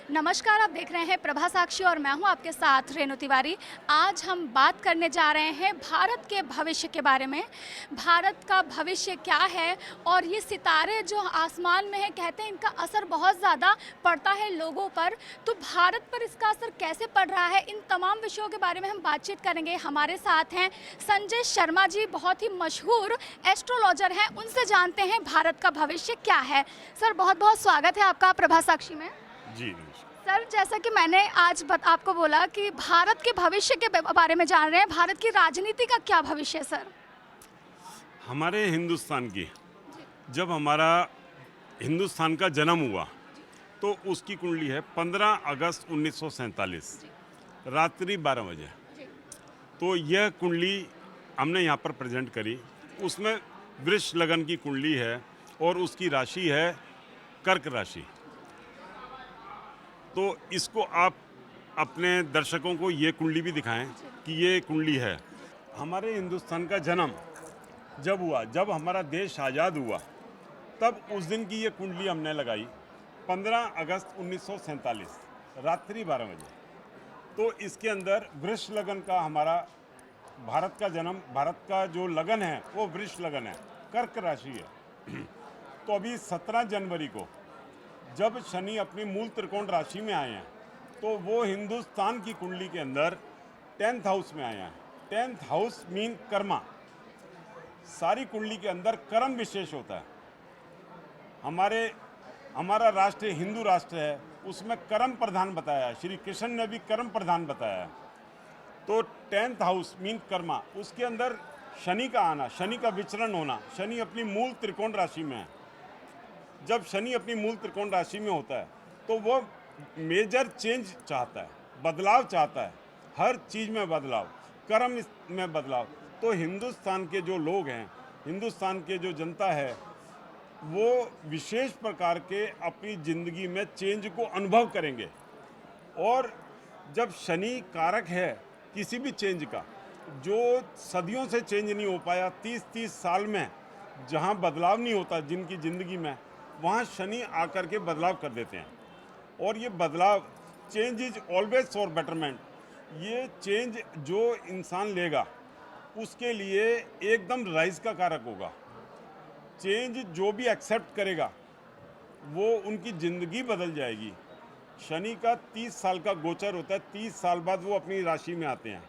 नमस्कार, आप देख रहे हैं प्रभा साक्षी और मैं हूं आपके साथ रेणु तिवारी। आज हम बात करने जा रहे हैं भारत के भविष्य के बारे में। भारत का भविष्य क्या है और ये सितारे जो आसमान में हैं, कहते हैं इनका असर बहुत ज़्यादा पड़ता है लोगों पर। तो भारत पर इसका असर कैसे पड़ रहा है, इन तमाम विषयों के बारे में हम बातचीत करेंगे। हमारे साथ हैं संजय शर्मा जी, बहुत ही मशहूर एस्ट्रोलॉजर हैं। उनसे जानते हैं भारत का भविष्य क्या है। सर, बहुत बहुत स्वागत है आपका प्रभा साक्षी में। जी। सर, जैसा कि मैंने आज आपको बोला कि भारत के भविष्य के बारे में जान रहे हैं, भारत की राजनीति का क्या भविष्य है सर? हमारे हिंदुस्तान की जब हमारा हिंदुस्तान का जन्म हुआ तो उसकी कुंडली है 15 अगस्त 1947 रात्रि 12 बजे। तो यह कुंडली हमने यहाँ पर प्रेजेंट करी। उसमें वृष लगन की कुंडली है और उसकी राशि है कर्क राशि। तो इसको आप अपने दर्शकों को ये कुंडली भी दिखाएं कि ये कुंडली है। हमारे हिंदुस्तान का जन्म जब हुआ, जब हमारा देश आज़ाद हुआ, तब उस दिन की ये कुंडली हमने लगाई 15 अगस्त 1947 रात्रि 12 बजे। तो इसके अंदर वृष लगन का हमारा भारत का जन्म, भारत का जो लगन है वो वृष लगन है, कर्क राशि है। तो अभी 17 जनवरी को जब शनि अपनी मूल त्रिकोण राशि में आए हैं तो वो हिंदुस्तान की कुंडली के अंदर 10th हाउस में आए हैं। 10th house mean Karma. सारी कुंडली के अंदर कर्म विशेष होता है। हमारा राष्ट्र हिंदू राष्ट्र है, उसमें कर्म प्रधान बताया है। श्री कृष्ण ने भी कर्म प्रधान बताया है। तो 10th हाउस मीन कर्मा, उसके अंदर शनि का आना, शनि का विचरण होना। शनि अपनी मूल त्रिकोण राशि में है। जब शनि अपनी मूल त्रिकोण राशि में होता है तो वो मेजर चेंज चाहता है, बदलाव चाहता है, हर चीज़ में बदलाव, कर्म में बदलाव। तो हिंदुस्तान के जो लोग हैं, हिंदुस्तान के जो जनता है, वो विशेष प्रकार के अपनी ज़िंदगी में चेंज को अनुभव करेंगे। और जब शनि कारक है किसी भी चेंज का, जो सदियों से चेंज नहीं हो पाया, 30-30 साल में जहाँ बदलाव नहीं होता जिनकी ज़िंदगी में, वहाँ शनि आकर के बदलाव कर देते हैं। और ये बदलाव, change is always for betterment. ये चेंज जो इंसान लेगा उसके लिए एकदम राइज का कारक होगा। चेंज जो भी एक्सेप्ट करेगा वो उनकी ज़िंदगी बदल जाएगी। शनि का 30 साल का गोचर होता है, 30 साल बाद वो अपनी राशि में आते हैं।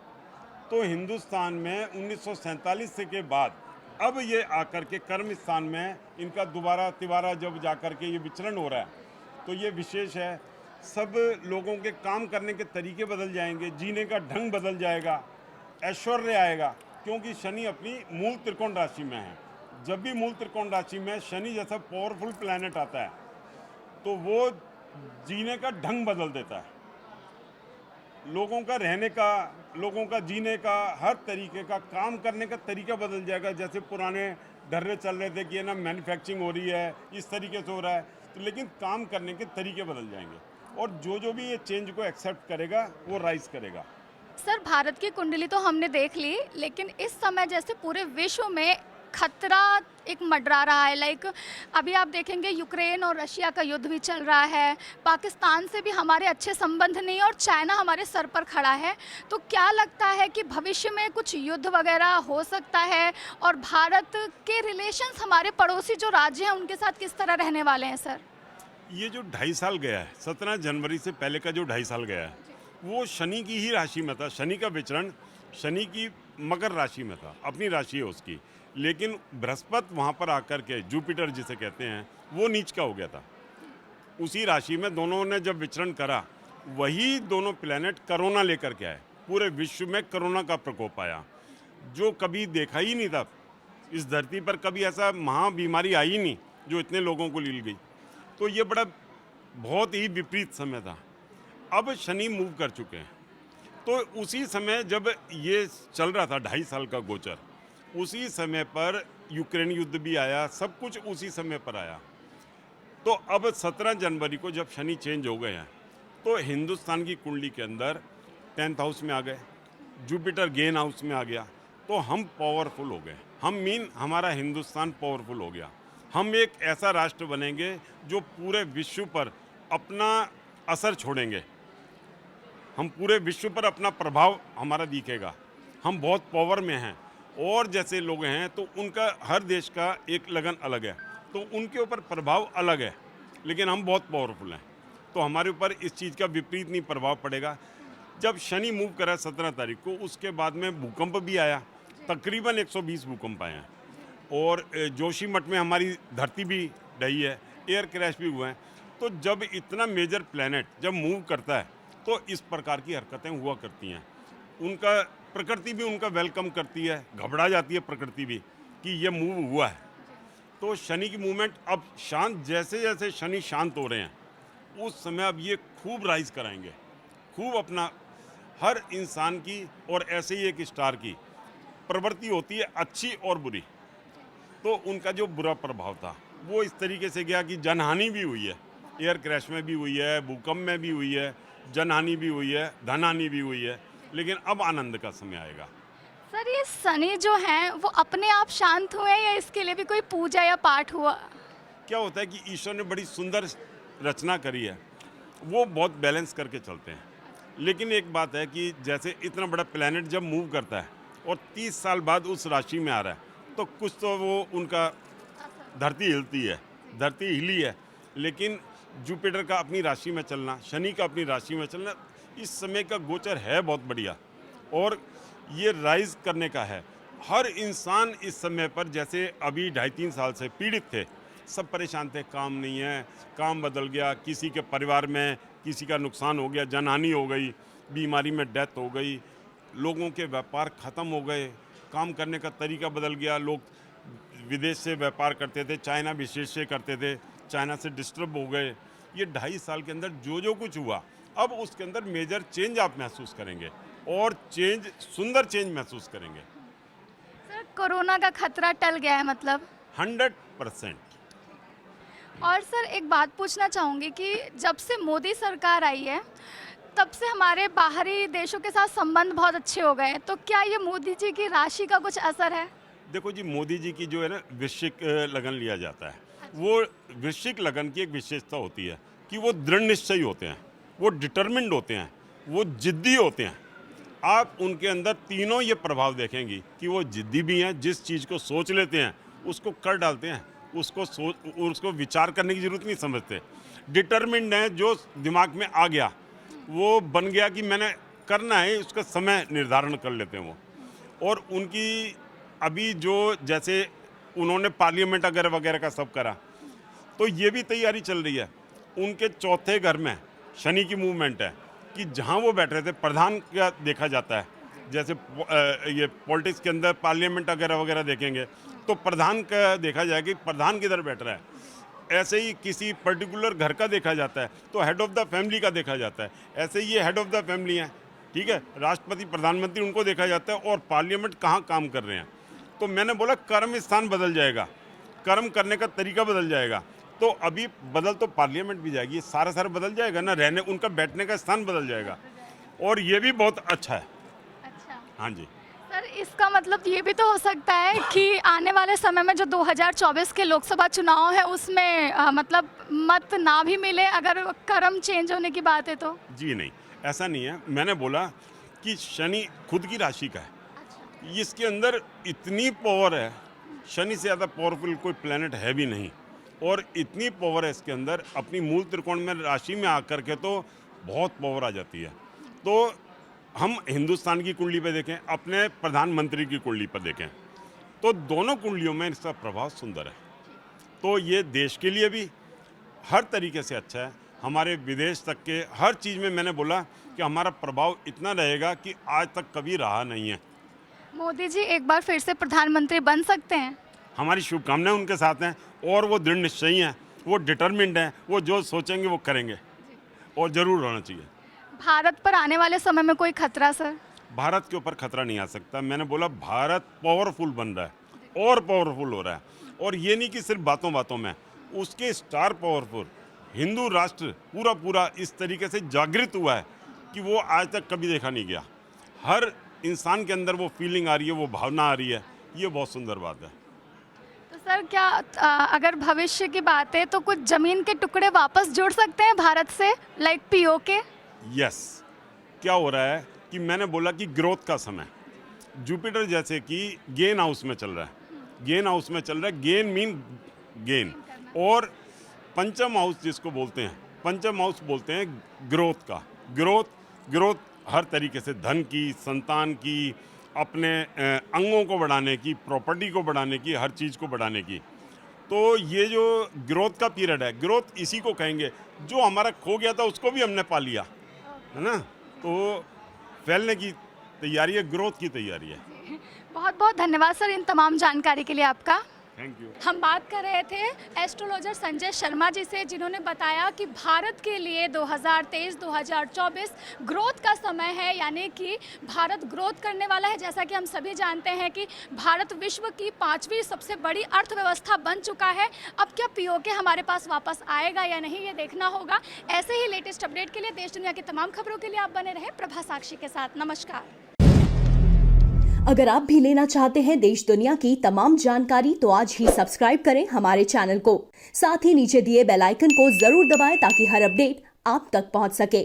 तो हिंदुस्तान में 1947 से के बाद अब ये आकर के कर्म स्थान में इनका दोबारा तिबारा जब जाकर के ये विचरण हो रहा है, तो ये विशेष है। सब लोगों के काम करने के तरीके बदल जाएंगे, जीने का ढंग बदल जाएगा, ऐश्वर्य आएगा, क्योंकि शनि अपनी मूल त्रिकोण राशि में है। जब भी मूल त्रिकोण राशि में शनि जैसा पावरफुल प्लैनेट आता है तो वो जीने का ढंग बदल देता है। लोगों का रहने का, लोगों का जीने का, हर तरीके का काम करने का तरीका बदल जाएगा। जैसे पुराने ढर्रे चल रहे थे कि ये ना मैन्युफैक्चरिंग हो रही है, इस तरीके से हो रहा है, तो लेकिन काम करने के तरीके बदल जाएंगे। और जो भी ये चेंज को एक्सेप्ट करेगा वो राइज करेगा। सर, भारत की कुंडली तो हमने देख ली, लेकिन इस समय जैसे पूरे विश्व में खतरा एक मंडरा रहा है। लाइक अभी आप देखेंगे यूक्रेन और रशिया का युद्ध भी चल रहा है, पाकिस्तान से भी हमारे अच्छे संबंध नहीं और चाइना हमारे सर पर खड़ा है। तो क्या लगता है कि भविष्य में कुछ युद्ध वगैरह हो सकता है? और भारत के रिलेशंस हमारे पड़ोसी जो राज्य हैं उनके साथ किस तरह रहने वाले हैं सर? ये जो 2.5 साल गया है, 17 जनवरी से पहले का जो 2.5 साल गया है, वो शनि की ही राशि में था। शनि का विचरण शनि की मकर राशि में था, अपनी राशि है उसकी। लेकिन बृहस्पति वहाँ पर आकर के, जुपिटर जिसे कहते हैं, वो नीच का हो गया था। उसी राशि में दोनों ने जब विचरण करा, वही दोनों प्लैनेट कोरोना लेकर के आए। पूरे विश्व में कोरोना का प्रकोप आया जो कभी देखा ही नहीं था। इस धरती पर कभी ऐसा महाबीमारी आई नहीं जो इतने लोगों को लील गई। तो ये बड़ा बहुत ही विपरीत समय था। अब शनि मूव कर चुके हैं। तो उसी समय जब ये चल रहा था 2.5 साल का गोचर, उसी समय पर यूक्रेन युद्ध भी आया, सब कुछ उसी समय पर आया। तो अब 17 जनवरी को जब शनि चेंज हो गए हैं तो हिंदुस्तान की कुंडली के अंदर 10th हाउस में आ गए, जुपिटर गेन हाउस में आ गया। तो हम पावरफुल हो गए। हम मीन हमारा हिंदुस्तान पावरफुल हो गया। हम एक ऐसा राष्ट्र बनेंगे जो पूरे विश्व पर अपना असर छोड़ेंगे, हम पूरे विश्व पर अपना प्रभाव हमारा दिखेगा। हम बहुत पावर में हैं और जैसे लोग हैं तो उनका हर देश का एक लगन अलग है, तो उनके ऊपर प्रभाव अलग है, लेकिन हम बहुत पावरफुल हैं, तो हमारे ऊपर इस चीज़ का विपरीत नहीं प्रभाव पड़ेगा। जब शनि मूव करा 17 तारीख को, उसके बाद में भूकंप भी आया, तकरीबन 120 भूकंप आए हैं और जोशीमठ में हमारी धरती भी ढही है, एयर क्रैश भी हुए हैं। तो जब इतना मेजर प्लैनेट जब मूव करता है तो इस प्रकार की हरकतें हुआ करती हैं। उनका प्रकृति भी उनका वेलकम करती है, घबरा जाती है प्रकृति भी कि ये मूव हुआ है। तो शनि की मूवमेंट अब शांत, जैसे जैसे शनि शांत हो रहे हैं उस समय अब ये खूब राइज कराएंगे, खूब अपना हर इंसान की और ऐसे ही एक स्टार की प्रवृत्ति होती है अच्छी और बुरी। तो उनका जो बुरा प्रभाव था वो इस तरीके से गया कि जनहानि भी हुई है, एयर क्रैश में भी हुई है, भूकंप में भी हुई है, जनहानि भी हुई है, धनहानि भी हुई है, लेकिन अब आनंद का समय आएगा। सर ये शनि जो हैं वो अपने आप शांत हुए या इसके लिए भी कोई पूजा या पाठ हुआ? क्या होता है कि ईश्वर ने बड़ी सुंदर रचना करी है, वो बहुत बैलेंस करके चलते हैं। लेकिन एक बात है कि जैसे इतना बड़ा प्लैनेट जब मूव करता है और 30 साल बाद उस राशि में आ रहा है तो कुछ तो वो उनका धरती हिलती है, धरती हिली है, लेकिन जुपिटर का अपनी राशि में चलना, शनि का अपनी राशि में चलना, इस समय का गोचर है बहुत बढ़िया और ये राइज करने का है। हर इंसान इस समय पर, जैसे अभी 2.5-3 साल से पीड़ित थे, सब परेशान थे, काम नहीं है, काम बदल गया, किसी के परिवार में किसी का नुकसान हो गया, जनहानि हो गई, बीमारी में डेथ हो गई, लोगों के व्यापार ख़त्म हो गए, काम करने का तरीका बदल गया। लोग विदेश से व्यापार करते थे, चाइना विशेष से करते थे, चाइना से डिस्टर्ब हो गए। ये 2.5 साल के अंदर जो कुछ हुआ, अब उसके अंदर मेजर चेंज आप महसूस करेंगे और चेंज, सुंदर चेंज महसूस करेंगे। सर कोरोना का खतरा टल गया है मतलब? 100%। और सर एक बात पूछना चाहूँगी कि जब से मोदी सरकार आई है तब से हमारे बाहरी देशों के साथ संबंध बहुत अच्छे हो गए हैं, तो क्या ये मोदी जी की राशि का कुछ असर है? देखो जी, मोदी जी की जो है ना वृश्चिक लगन लिया जाता है, वो वृश्चिक लगन की एक विशेषता होती है कि वो दृढ़ निश्चयी होते हैं, वो डिटरमिन्ड होते हैं, वो जिद्दी होते हैं। आप उनके अंदर तीनों ये प्रभाव देखेंगी कि वो जिद्दी भी हैं, जिस चीज़ को सोच लेते हैं उसको कर डालते हैं, उसको विचार करने की ज़रूरत नहीं समझते। डिटरमिन्ड हैं, जो दिमाग में आ गया वो बन गया कि मैंने करना है, उसका समय निर्धारण कर लेते हैं वो। और उनकी अभी जो, जैसे उन्होंने पार्लियामेंट वगैरह का सब करा, तो ये भी तैयारी चल रही है। उनके चौथे घर में शनि की मूवमेंट है कि जहाँ वो बैठ रहे थे, प्रधान का देखा जाता है, जैसे ये पॉलिटिक्स के अंदर पार्लियामेंट वगैरह देखेंगे तो प्रधान का देखा जाएगा कि प्रधान किधर बैठ रहा है। ऐसे ही किसी पर्टिकुलर घर का देखा जाता है तो हेड ऑफ़ द फैमिली का देखा जाता है। ऐसे ही ये हेड ऑफ़ द फैमिली हैं, ठीक है, राष्ट्रपति प्रधानमंत्री, उनको देखा जाता है और पार्लियामेंट कहाँ काम कर रहे हैं। तो मैंने बोला कर्म स्थान बदल जाएगा, कर्म करने का तरीका बदल जाएगा। तो अभी बदल तो पार्लियामेंट भी जाएगी, सारा बदल जाएगा ना, रहने, उनका बैठने का स्थान बदल जाएगा और ये भी बहुत अच्छा है। अच्छा हाँ जी। सर इसका मतलब ये भी तो हो सकता है कि आने वाले समय में जो 2024 के लोकसभा चुनाव है उसमें मतलब मत ना भी मिले अगर कर्म चेंज होने की बात है तो? जी नहीं, ऐसा नहीं है। मैंने बोला कि शनि खुद की राशि का है, इसके अंदर इतनी पावर है, शनि से ज़्यादा पावरफुल कोई प्लैनेट है भी नहीं, और इतनी पावर है इसके अंदर, अपनी मूल त्रिकोण में राशि में आकर के तो बहुत पावर आ जाती है। तो हम हिंदुस्तान की कुंडली पे देखें, अपने प्रधानमंत्री की कुंडली पर देखें, तो दोनों कुंडलियों में इसका प्रभाव सुंदर है। तो ये देश के लिए भी हर तरीके से अच्छा है, हमारे विदेश तक के हर चीज़ में मैंने बोला कि हमारा प्रभाव इतना रहेगा कि आज तक कभी रहा नहीं है। मोदी जी एक बार फिर से प्रधानमंत्री बन सकते हैं? हमारी शुभकामनाएं उनके साथ हैं और वो दृढ़ निश्चयी हैं, वो डिटरमिन्ड हैं, वो जो सोचेंगे वो करेंगे और ज़रूर होना चाहिए। भारत पर आने वाले समय में कोई खतरा सर? भारत के ऊपर खतरा नहीं आ सकता। मैंने बोला भारत पावरफुल बन रहा है और पावरफुल हो रहा है, और ये नहीं कि सिर्फ बातों बातों में, उसके स्टार पावरफुल हिंदू राष्ट्र पूरा इस तरीके से जागृत हुआ है कि वो आज तक कभी देखा नहीं गया। हर इंसान के अंदर वो फीलिंग आ रही है, वो भावना आ रही है, ये बहुत सुंदर बात है। तो सर क्या अगर भविष्य की बात है तो कुछ ज़मीन के टुकड़े वापस जुड़ सकते हैं भारत से, लाइक पीओके? यस, क्या हो रहा है कि मैंने बोला कि ग्रोथ का समय, जुपिटर जैसे कि गेन हाउस में चल रहा है, गेन हाउस में चल रहा है, गेन मीन गेन, और पंचम हाउस जिसको बोलते हैं, पंचम हाउस बोलते हैं ग्रोथ का, ग्रोथ हर तरीके से, धन की, संतान की, अपने अंगों को बढ़ाने की, प्रॉपर्टी को बढ़ाने की, हर चीज़ को बढ़ाने की। तो ये जो ग्रोथ का पीरियड है, ग्रोथ इसी को कहेंगे, जो हमारा खो गया था उसको भी हमने पा लिया, है ना। तो फैलने की तैयारी है, ग्रोथ की तैयारी है। बहुत बहुत धन्यवाद सर इन तमाम जानकारी के लिए आपका। Thank you. हम बात कर रहे थे एस्ट्रोलॉजर संजय शर्मा जी से, जिन्होंने बताया कि भारत के लिए 2023-2024 ग्रोथ का समय है, यानी कि भारत ग्रोथ करने वाला है। जैसा कि हम सभी जानते हैं कि भारत विश्व की 5वीं सबसे बड़ी अर्थव्यवस्था बन चुका है। अब क्या पीओके हमारे पास वापस आएगा या नहीं, ये देखना होगा। ऐसे ही लेटेस्ट अपडेट के लिए देश दुनिया की तमाम खबरों के लिए आप बने रहें प्रभा साक्षी के साथ। नमस्कार। अगर आप भी लेना चाहते हैं देश दुनिया की तमाम जानकारी तो आज ही सब्सक्राइब करें हमारे चैनल को। साथ ही नीचे दिए बेल आइकन को जरूर दबाएं ताकि हर अपडेट आप तक पहुंच सके।